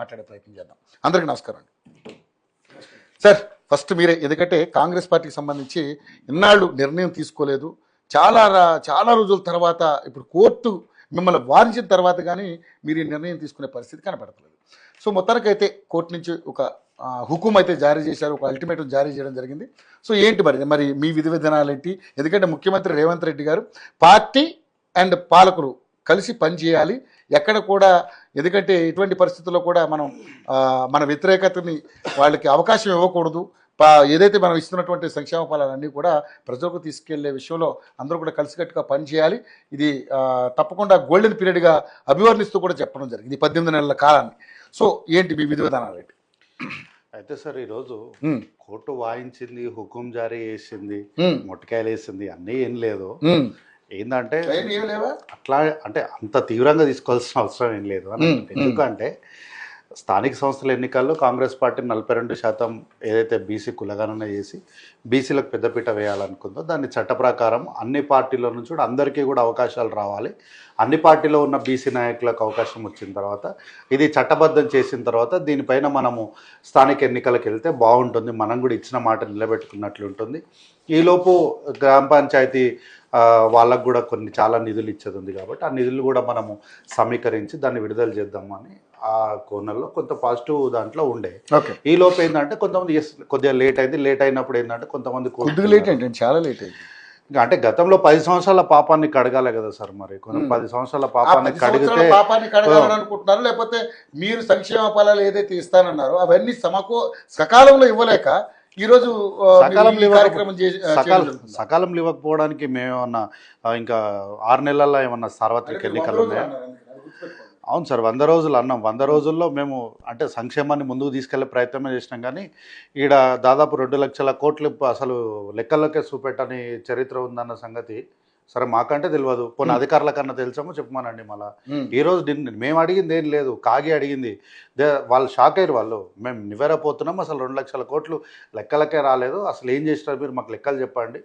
మాట్లాడే ప్రయత్నం చేద్దాం. అందరికీ నమస్కారం అండి. సార్ ఫస్ట్ మీరే, ఎందుకంటే కాంగ్రెస్ పార్టీకి సంబంధించి ఇన్నాళ్ళు నిర్ణయం తీసుకోలేదు, చాలా రోజుల తర్వాత ఇప్పుడు కోర్టు మిమ్మల్ని వారించిన తర్వాత కానీ మీరు ఈ నిర్ణయం తీసుకునే పరిస్థితి కనపడతలేదు. సో మొత్తానికైతే కోర్టు నుంచి ఒక హుకుం అయితే జారీ చేశారు, ఒక అల్టిమేటం జారీ చేయడం జరిగింది. సో ఏంటి మరి మీ విధి విధానాలు ఏంటి? ఎందుకంటే ముఖ్యమంత్రి రేవంత్ రెడ్డి గారు పార్టీ అండ్ పాలకులు కలిసి పనిచేయాలి, ఎక్కడ కూడా, ఎందుకంటే ఎటువంటి పరిస్థితుల్లో కూడా మనం మన వ్యతిరేకతని వాళ్ళకి అవకాశం ఇవ్వకూడదు. ఏదైతే మనం ఇస్తున్నటువంటి సంక్షేమ ఫలాలన్నీ కూడా ప్రజలకు తీసుకెళ్లే విషయంలో అందరూ కూడా కలిసికట్టుగా పనిచేయాలి. ఇది తప్పకుండా గోల్డెన్ పీరియడ్గా అభివర్ణిస్తూ కూడా చెప్పడం జరిగింది, 18 నెలల కాలాన్ని. సో ఏంటి మీ విధి విధానాలు ఏంటి? అయితే సార్ ఈరోజు కోర్టు వాయించింది, హుకుం జారీ చేసింది, మొట్టకాయలు వేసింది, అన్నీ ఏం లేదు. ఏంటంటే అట్లా అంటే అంత తీవ్రంగా తీసుకోవాల్సిన అవసరం ఏం లేదు అని. ఎందుకంటే స్థానిక సంస్థల ఎన్నికల్లో కాంగ్రెస్ పార్టీ 42% ఏదైతే బీసీ కులగణన చేసి బీసీలకు పెద్దపీట వేయాలనుకుందో దాన్ని చట్ట ప్రకారం అన్ని పార్టీల నుంచి కూడా అందరికీ కూడా అవకాశాలు రావాలి. అన్ని పార్టీలో ఉన్న బీసీ నాయకులకు అవకాశం వచ్చిన తర్వాత ఇది చట్టబద్ధం చేసిన తర్వాత దీనిపైన మనము స్థానిక ఎన్నికలకు వెళ్తే బాగుంటుంది, మనం కూడా ఇచ్చిన మాట నిలబెట్టుకున్నట్లు ఉంటుంది. ఈలోపు గ్రామ పంచాయతీ వాళ్ళకు కూడా చాలా నిధులు ఇచ్చేది ఉంది కాబట్టి ఆ నిధులు కూడా మనము సమీకరించి దాన్ని విడుదల చేద్దామని ఆ కోణంలో కొంత పాజిటివ్ దాంట్లో ఉండే. ఈ లోపు ఏంటంటే కొంతమంది కొద్దిగా లేట్ అయింది. లేట్ అయినప్పుడు ఏంటంటే కొంతమంది చాలా లేట్ అయింది. అంటే గతంలో 10 సంవత్సరాల పాపాన్ని కడగాలి కదా సార్. మరి 10 సంవత్సరాల పాపాన్ని కడగాలనుకుంటున్నారు, లేకపోతే మీరు సంక్షేమ ఫలాలు ఏదైతే ఇస్తానన్నారో అవన్నీ సకాలంలో ఇవ్వలేక ఈరోజు సకాలంలో ఇవ్వకపోవడానికి మేమేమన్నా ఇంకా 6 నెలల్లో ఏమన్నా సార్వత్రిక ఎన్నికలు ఉన్నాయా? అవును సార్, 100 రోజులు అన్నాం. 100 రోజుల్లో మేము అంటే సంక్షేమాన్ని ముందుకు తీసుకెళ్లే ప్రయత్నమే చేసినాం. కానీ ఈడ దాదాపు 2 లక్షల కోట్లు అసలు లెక్కల్లోకే చూపెట్టని చరిత్ర ఉందన్న సంగతి సరే మాకంటే తెలియదు. కొన్ని అధికారుల కన్నా తెలుసామో చెప్పమానండి. మళ్ళీ ఈరోజు మేము అడిగింది ఏం లేదు, కాగి అడిగింది. వాళ్ళు షాక్ అయ్యారు. వాళ్ళు మేము నివేరపోతున్నాం, అసలు 2 లక్షల కోట్లు లెక్కలకే రాలేదు, అసలు ఏం చేసినారు మీరు, మాకు లెక్కలు చెప్పండి,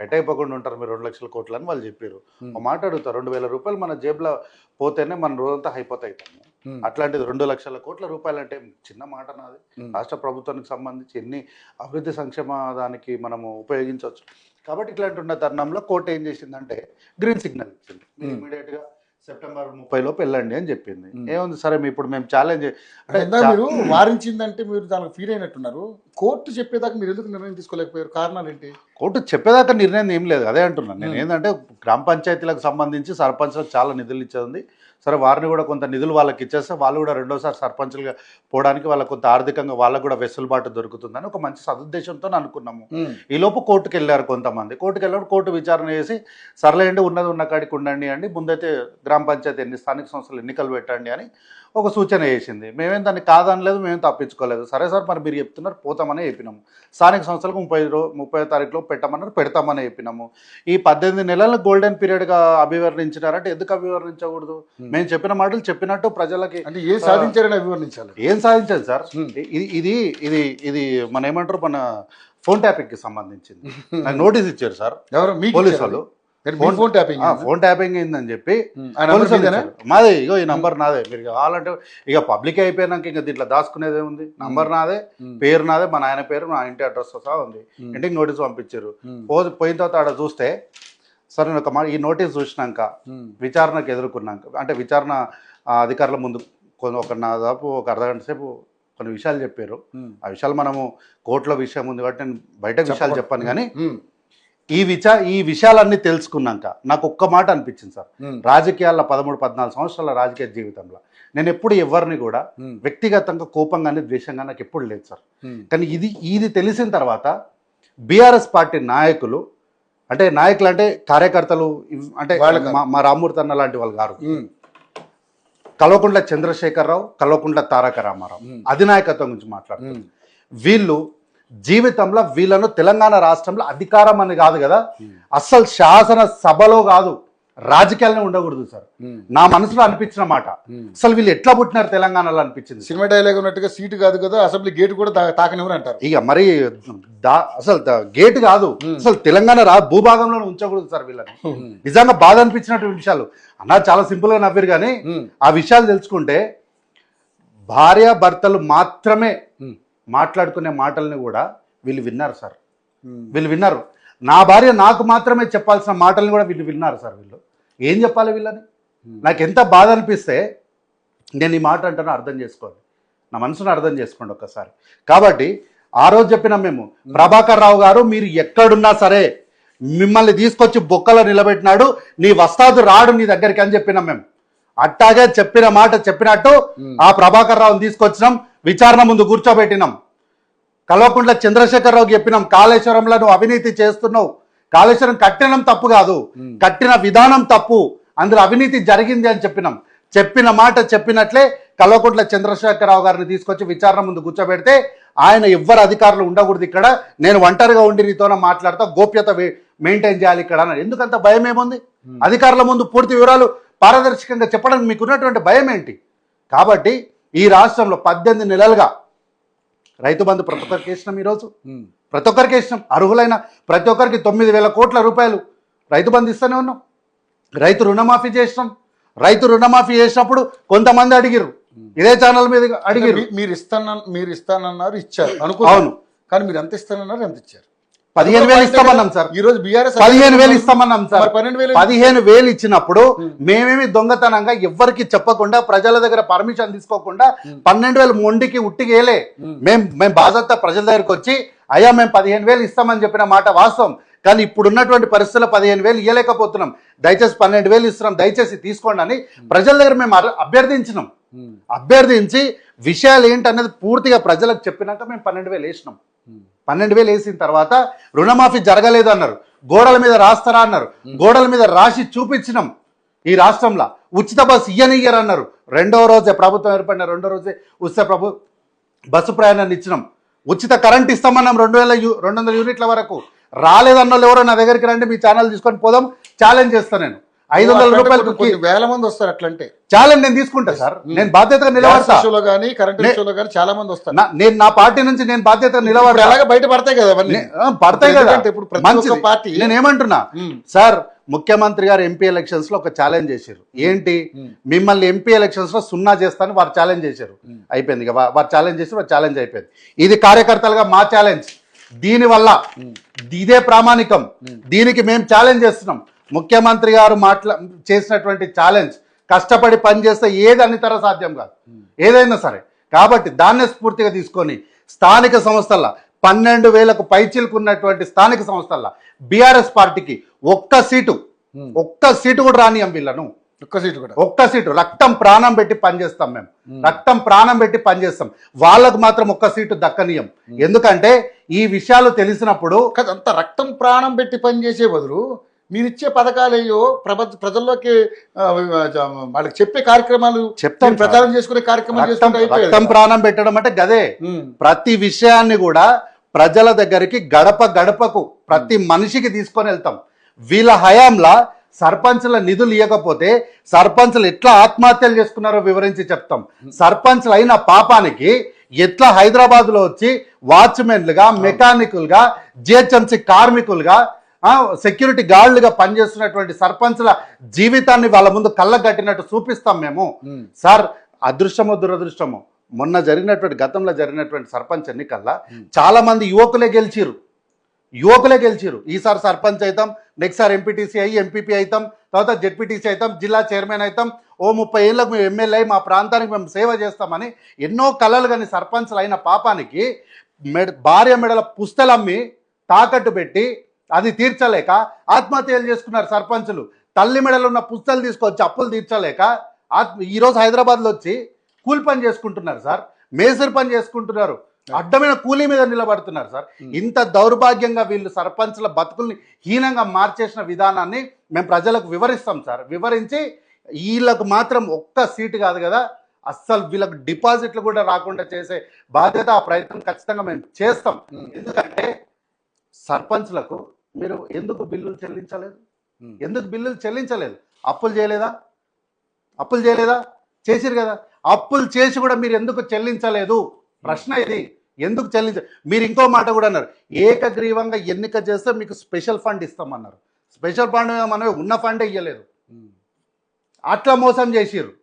ఎటైపోకుండా ఉంటారు మీరు 2 లక్షల కోట్లు అని వాళ్ళు చెప్పారు. ఒక మాట అడుగుతారు, 2,000 రూపాయలు మన జేబులో పోతేనే మన రోజంతా అయిపోతాయితాము. అట్లాంటిది 2 లక్షల కోట్ల రూపాయలు అంటే చిన్న మాట నాది. రాష్ట్ర ప్రభుత్వానికి సంబంధించి ఎన్ని అభివృద్ధి సంక్షేమ దానికి మనము ఉపయోగించవచ్చు. కాబట్టి ఇట్లాంటి ఉన్న తరుణంలో కోర్టు ఏం చేసిందంటే గ్రీన్ సిగ్నల్ ఇచ్చింది. ఇమీడియట్గా సెప్టెంబర్ 30 లోపు వెళ్ళండి అని చెప్పింది. ఏముంది సరే ఇప్పుడు మేము ఛాలెంజ్ అంటే మీరు వారించిందంటే మీరు దానికి ఫీల్ అయినట్టున్నారు. కోర్టు చెప్పేదాకా మీరు ఎందుకు నిర్ణయం తీసుకోలేకపోయారు? కారణాలు ఏంటి? కోర్టు చెప్పేదాకా నిర్ణయం ఏం లేదు, అదే అంటున్నాను నేను. ఏంటంటే గ్రామ పంచాయతీలకు సంబంధించి సర్పంచ్లకు చాలా నిధులు ఇచ్చేది. సరే వారిని కూడా కొంత నిధులు వాళ్ళకి ఇచ్చేస్తే వాళ్ళు కూడా రెండోసారి సర్పంచ్లుగా పోవడానికి వాళ్ళకు కొంత ఆర్థికంగా వాళ్ళకు కూడా వెసులుబాటు దొరుకుతుందని ఒక మంచి సదుద్దేశంతో అనుకున్నాము. ఈలోపు కోర్టుకు వెళ్ళారు కొంతమంది. కోర్టుకు వెళ్ళినప్పుడు కోర్టు విచారణ చేసి సర్లేండి ఉన్నది ఉన్న కాడికి ఉండండి అండి, ముందైతే గ్రామ పంచాయతీ స్థానిక సంస్థలు ఎన్నికలు పెట్టండి అని ఒక సూచన చేసింది. మేమేం దాన్ని కాదనలేదు, మేము తప్పించుకోలేదు. సరే సార్ మరి మీరు చెప్తున్నారు పోతామని చెప్పినాము. స్థానిక సంస్థలకు 30వ తారీఖులో పెట్టమన్నారు, పెడతామని చెప్పినాము. ఈ 18 నెలల గోల్డెన్ పీరియడ్గా అభివర్ణించినారంటే ఎందుకు అభివర్ణించకూడదు? మేము చెప్పిన మాటలు చెప్పినట్టు ప్రజలకి అంటే ఏం సాధించారని అభివర్ణించాలి. ఏం సాధించాలి సార్? ఇది ఇది ఇది మన ఏమంటారు, మన ఫోన్ ట్యాపింగ్ కి సంబంధించింది. నాకు నోటీస్ ఇచ్చారు సార్ పోలీసు వాళ్ళు. ఫోన్ ట్యాపింగ్ అయిందని చెప్పి మాదే, ఇగో ఈ నంబర్ నాదే, మీరు కావాలంటే ఇక పబ్లిక్ అయిపోయినాక ఇంకా దీంట్లో దాచుకునేదే ఉంది. నంబర్ నాదే, పేరు నాదే, మా నాయన పేరు, మా ఇంటి అడ్రస్ సహా ఉంది. ఇంటికి నోటీస్ పంపించారు. పోయిన తర్వాత ఆడ చూస్తే సరే ఒక ఈ నోటీస్ చూసినాక విచారణకు ఎదుర్కొన్నాక, అంటే విచారణ అధికారుల ముందు దాదాపు ఒక అర్ధగంట సేపు కొన్ని విషయాలు చెప్పారు. ఆ విషయాలు మనము కోర్టులో విషయం ఉంది కాబట్టి నేను బయట విషయాలు చెప్పాను. కానీ ఈ విషయాలన్నీ తెలుసుకున్నాక నాకు ఒక్క మాట అనిపించింది సార్. రాజకీయాల్లో 13-14 సంవత్సరాల రాజకీయ జీవితంలో నేను ఎప్పుడు ఎవరిని కూడా వ్యక్తిగతంగా కోపంగానే ద్వేషంగా నాకు ఎప్పుడు లేదు సార్. కానీ ఇది తెలిసిన తర్వాత బీఆర్ఎస్ పార్టీ నాయకులు, అంటే నాయకులు అంటే కార్యకర్తలు, అంటే మా రామ్మూర్తి అన్న లాంటి వాళ్ళు గారు, కల్వకుంట్ల చంద్రశేఖరరావు, కల్వకుంట్ల తారక రామారావు అధినాయకత్వం గురించి మాట్లాడుతున్నారు. వీళ్ళు జీవితంలో వీళ్ళను తెలంగాణ రాష్ట్రంలో అధికారం అని కాదు కదా, అస్సలు శాసన సభలో కాదు, రాజకీయాలనే ఉండకూడదు సార్. నా మనసులో అనిపించిన మాట. అసలు వీళ్ళు ఎట్లా పుట్టినారు తెలంగాణలో అనిపించింది. సినిమా డైలాగ్ ఉన్నట్టుగా సీటు కాదు కదా, అసెంబ్లీ గేట్ కూడా తాకనివ్వరు అంటారు. ఇక మరి అసలు గేట్ కాదు, అసలు తెలంగాణ భూభాగంలో ఉంచకూడదు సార్ వీళ్ళని. నిజంగా బాధ అనిపించినటువంటి విషయాలు అన్నా చాలా సింపుల్ గా నవ్వారు. కానీ ఆ విషయాలు తెలుసుకుంటే భార్యాభర్తలు మాత్రమే మాట్లాడుకునే మాటల్ని కూడా వీళ్ళు విన్నారు సార్. వీళ్ళు విన్నారు. నా భార్య నాకు మాత్రమే చెప్పాల్సిన మాటల్ని కూడా వీళ్ళు విన్నారు సార్. వీళ్ళు ఏం చెప్పాలి వీళ్ళని? నాకు ఎంత బాధ అనిపిస్తే నేను ఈ మాట అంటానో అర్థం చేసుకోండి, నా మనసును అర్థం చేసుకోండి ఒక్కసారి. కాబట్టి ఆ రోజు చెప్పినాం మేము, ప్రభాకర్ రావు గారు మీరు ఎక్కడున్నా సరే మిమ్మల్ని తీసుకొచ్చి బొక్కలో నిలబెట్టినాడు, నీ వస్తాదు రాడు నీ దగ్గరికి అని చెప్పినాం మేము. అట్టాగే చెప్పిన మాట చెప్పినట్టు ఆ ప్రభాకర్ రావుని తీసుకొచ్చినాం, విచారణ ముందు కూర్చోబెట్టినాం. కల్వకుంట్ల చంద్రశేఖరరావుకి చెప్పినాం, కాళేశ్వరంలో నువ్వు అవినీతి చేస్తున్నావు, కాళేశ్వరం కట్టినం తప్పు కాదు, కట్టిన విధానం తప్పు, అందులో అవినీతి జరిగింది అని చెప్పినాం. చెప్పిన మాట చెప్పినట్లే కల్వకుంట్ల చంద్రశేఖరరావు గారిని తీసుకొచ్చి విచారణ ముందు కూర్చోబెడితే ఆయన ఎవ్వరు అధికారులు ఉండకూడదు ఇక్కడ, నేను ఒంటరిగా ఉండి నీతోనే మాట్లాడతా, గోప్యత మెయింటైన్ చేయాలి ఇక్కడ అని. ఎందుకంత భయం ఏముంది? అధికారుల ముందు పూర్తి వివరాలు పారదర్శకంగా చెప్పడానికి మీకు ఉన్నటువంటి భయం ఏంటి? కాబట్టి ఈ రాష్ట్రంలో 18 నెలలుగా రైతు బంధు ప్రతి ఒక్కరికి వేసినాం. ఈరోజు ప్రతి ఒక్కరికి వేసినాం. అర్హులైన ప్రతి ఒక్కరికి 9,000 కోట్ల రూపాయలు రైతు బంధు ఇస్తూనే ఉన్నాం. రైతు రుణమాఫీ చేసినాం. రైతు రుణమాఫీ చేసినప్పుడు కొంతమంది అడిగిర్రు, ఇదే ఛానల్ మీద అడిగిర్రు, మీరు ఇస్తానన్నారు, ఇచ్చారు అనుకో. అవును, కానీ మీరు ఎంత ఇస్తానన్నారు, ఎంత ఇచ్చారు? 15,000 ఇస్తామన్నాం సార్. ఈ రోజు బీఆర్ఎస్ 15,000 ఇస్తామన్నాం సార్. 12,000 ఇచ్చినప్పుడు మేమేమి దొంగతనంగా ఎవ్వరికి చెప్పకుండా ప్రజల దగ్గర పర్మిషన్ తీసుకోకుండా 12,000 మొండికి ఉట్టిగేలే. మేము బాధ్యత ప్రజల దగ్గరకు వచ్చి అయ్యా మేము 15,000 ఇస్తామని చెప్పిన మాట వాస్తవం. కానీ ఇప్పుడున్నటువంటి పరిస్థితుల్లో 15,000 ఇవ్వలేకపోతున్నాం, దయచేసి 12,000 ఇస్తున్నాం, దయచేసి తీసుకోండి అని ప్రజల దగ్గర మేము అభ్యర్థించినాం. అభ్యర్థించి విషయాలు ఏంటనేది పూర్తిగా ప్రజలకు చెప్పినాక మేము 12,000 వేసినాం. 12,000 వేసిన తర్వాత రుణమాఫీ జరగలేదు అన్నారు, గోడల మీద రాస్తారా అన్నారు, గోడల మీద రాసి చూపించినాం. ఈ రాష్ట్రంలో ఉచిత బస్సు ఇయ్యనియ్యరు అన్నారు. రెండో రోజే ప్రభుత్వం ఏర్పడిన రెండో రోజే ఉచిత బస్సు ప్రయాణాన్ని ఇచ్చినాం. ఉచిత కరెంట్ ఇస్తామన్నాం 200 యూనిట్ల వరకు. రాలేదన్న వాళ్ళు ఎవరో నా దగ్గరికి రండి, మీ ఛానల్ తీసుకొని పోదాం, ఛాలెంజ్ చేస్తాను. నేను 500 రూపాయలు వేల మంది వస్తారు అట్లంటే ఛాలెంజ్ నేను తీసుకుంటా సార్. నేను బాధ్యతగా నిలబడతా. చాలా మంది వస్తారు. నేను నా పార్టీ నుంచి నేను బాధ్యతగా నిలబడతా. అలాగే బయట పడతాయి కదా, పడతాయి కదా. ఇప్పుడు పార్టీ నేను ఏమంటున్నా సార్, ముఖ్యమంత్రి గారు ఎంపీ ఎలక్షన్స్ లో ఒక ఛాలెంజ్ చేశారు. ఏంటి? మిమ్మల్ని ఎంపీ ఎలక్షన్స్ లో 0 చేస్తాను వారు ఛాలెంజ్ చేశారు. అయిపోయింది ఇక, వారు ఛాలెంజ్ చేసి వారు ఛాలెంజ్ అయిపోయింది. ఇది కార్యకర్తలుగా మా ఛాలెంజ్. దీనివల్ల ఇదే ప్రామాణికం, దీనికి మేము ఛాలెంజ్ చేస్తున్నాం. ముఖ్యమంత్రి గారు చేసినటువంటి ఛాలెంజ్, కష్టపడి పనిచేస్తే ఏది అన్నితర సాధ్యం కాదు, ఏదైనా సరే. కాబట్టి దాన్నే స్ఫూర్తిగా తీసుకొని స్థానిక సంస్థల్లో 12,000కు పైచిలుకున్నటువంటి స్థానిక సంస్థల్లో బీఆర్ఎస్ పార్టీకి ఒక్క సీటు కూడా రానియం వీళ్ళను. ఒక్క సీటు రక్తం ప్రాణం పెట్టి పనిచేస్తాం మేము, రక్తం ప్రాణం పెట్టి పనిచేస్తాం. వాళ్ళకు మాత్రం ఒక్క సీటు దక్కనీయం. ఎందుకంటే ఈ విషయాలు తెలిసినప్పుడు అంత రక్తం ప్రాణం పెట్టి పనిచేసే బదులు మీరిచ్చే పథకాలేయో ప్రజల్లోకి వాళ్ళకి చెప్పే కార్యక్రమాలు చెప్తాం, ప్రచారం చేసుకునే కార్యక్రమాలు రక్తం ప్రాణం పెట్టడం అంటే గదే. ప్రతి విషయాన్ని కూడా ప్రజల దగ్గరికి గడప గడపకు ప్రతి మనిషికి తీసుకొని వెళ్తాం. వీళ్ళ హయాంలా సర్పంచ్ల నిధులు ఇవ్వకపోతే సర్పంచ్లు ఎట్లా ఆత్మహత్యలు చేసుకున్నారో వివరించి చెప్తాం. సర్పంచ్లు అయిన పాపానికి ఎట్లా హైదరాబాద్లో వచ్చి వాచ్మెన్లుగా, మెకానికులుగా, జిహెచ్ఎంసీ కార్మికులుగా, సెక్యూరిటీ గార్డులుగా పనిచేస్తున్నటువంటి సర్పంచ్ల జీవితాన్ని వాళ్ళ ముందు కళ్ళగట్టినట్టు చూపిస్తాం మేము. సార్, అదృష్టమో దురదృష్టమో మొన్న గతంలో జరిగినటువంటి సర్పంచ్ ఎన్నికల్లో చాలా మంది యువకులే గెలిచిరు. ఈసారి సర్పంచ్ అవుతాం, నెక్స్ట్ సారి ఎంపీటీసీ అయ్యి ఎంపీపీ అవుతాం, తర్వాత జెడ్పీటీసీ అవుతాం, జిల్లా చైర్మన్ అవుతాం, 30 ఏళ్ళకు మేము ఎమ్మెల్యే మా ప్రాంతానికి మేము సేవ చేస్తామని ఎన్నో కళలు కానీ సర్పంచ్లు అయిన పాపానికి భార్య మెడల పుస్తలమ్మి తాకట్టు పెట్టి అది తీర్చలేక ఆత్మహత్యలు చేసుకున్నారు సర్పంచులు. తల్లి మెడలు ఉన్న పుస్తలు తీసుకొచ్చి అప్పులు తీర్చలేక ఈరోజు హైదరాబాద్లో వచ్చి కూలి పని చేసుకుంటున్నారు సార్, మేసరి పని చేసుకుంటున్నారు, అడ్డమైన కూలీ మీద నిలబడుతున్నారు సార్. ఇంత దౌర్భాగ్యంగా వీళ్ళు సర్పంచ్ల బతుకుల్ని హీనంగా మార్చేసిన విధానాన్ని మేము ప్రజలకు వివరిస్తాం సార్. వివరించి వీళ్ళకు మాత్రం ఒక్క సీటు కాదు కదా, అస్సలు వీళ్ళకు డిపాజిట్లు కూడా రాకుండా చేసే బాధ్యత, ఆ ప్రయత్నం ఖచ్చితంగా మేము చేస్తాం. ఎందుకంటే సర్పంచ్లకు మీరు ఎందుకు బిల్లులు చెల్లించలేదు? అప్పులు చేయలేదా? చేసిరు కదా. అప్పులు చేసి కూడా మీరు ఎందుకు చెల్లించలేదు? ప్రశ్న ఇది. ఎందుకు మీరు ఇంకో మాట కూడా అన్నారు, ఏకగ్రీవంగా ఎన్నిక చేస్తే మీకు స్పెషల్ ఫండ్ ఇస్తామన్నారు. స్పెషల్ ఫండ్ మనం ఉన్న ఫండే ఇవ్వలేదు, అట్లా మోసం చేసిర్రు.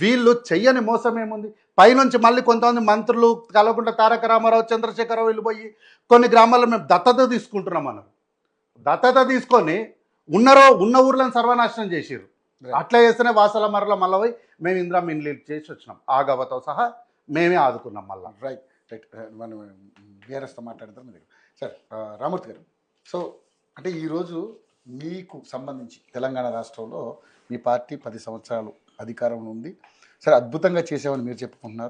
వీళ్ళు చెయ్యని మోసం ఏముంది? పైనుంచి మళ్ళీ కొంతమంది మంత్రులు కల్వకుంట్ల తారక రామారావు, చంద్రశేఖరరావు వీళ్ళు పోయి కొన్ని గ్రామాల్లో మేము దత్తత తీసుకుంటున్నాం అన్నారు. దత్తత తీసుకొని ఉన్న ఊర్లను సర్వనాశనం చేసిర్రు. అట్లా చేస్తేనే వాసల మరల మళ్ళీ పోయి మేము ఇందిరా మిన్లు చేసి వచ్చినాం. ఆ గవతో సహా మేమే ఆదుకున్నాం మళ్ళీ. రైట్ రైట్ మనం బీఆర్ఎస్తో మాట్లాడతాం మీరు. సార్ రామూర్తి గారు, సో అంటే ఈరోజు మీకు సంబంధించి తెలంగాణ రాష్ట్రంలో మీ పార్టీ 10 సంవత్సరాలు అధికారంలో ఉంది. సరే, అద్భుతంగా చేసామని మీరు చెప్పుకుంటున్నారు.